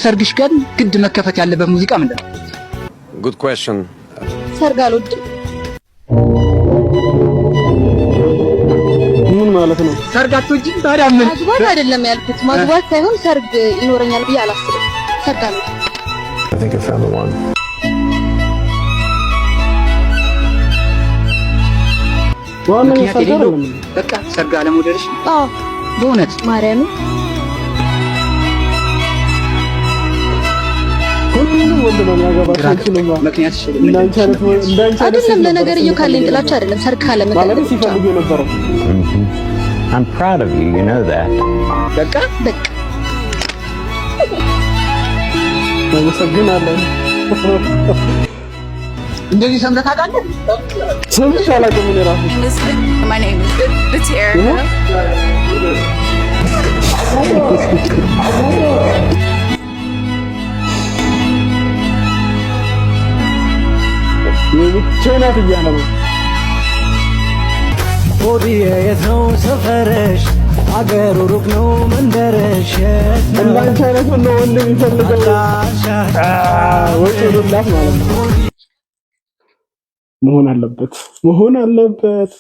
ሰርግሽ ቀን ግድ መከፈት ያለበት ሙዚቃ ምንድነው? Good question. ሰርግ አልወድም። ምን ማለት ነው? ሰርግ አትወጂም? ታዲያ ምን? ማግባት አይደለም ያልኩት፣ ማግባት ሳይሆን ሰርግ ይኖረኛል ብዬ አላስብም። ሰርግ አልወድም። I think I found the one. ዋናው ሰርግ አይደለም። በቃ ሰርግ አለመውደድሽ? አዎ በእውነት ማርያም ሁሉም ወንድ ነው የሚያገባው። አንቺንማ ምክንያትሽ እንዳንቺ አይደለም። ለነገርየው ካለኝ ጥላቻ አይደለም ሰርግ ካለመውደድ ማለት ሲፈልጉ የነበረው። I'm proud of you, you know that. በቃ አመሰግናለሁ። እንደዚህ ሰምተህ ታውቃለህ? ሰምቼ አላውቅም እኔ እራሱ። My name is Batera. ቼናት እያለ ነው። ሆዲዬ የት ነው ሰፈርሽ? አገሩ ሩቅ ነው መንደርሽ? እንዳንቺ አይነት ነው ወንድ የሚፈልገው። ወጪ ዱላት ማለት ነው። መሆን አለበት።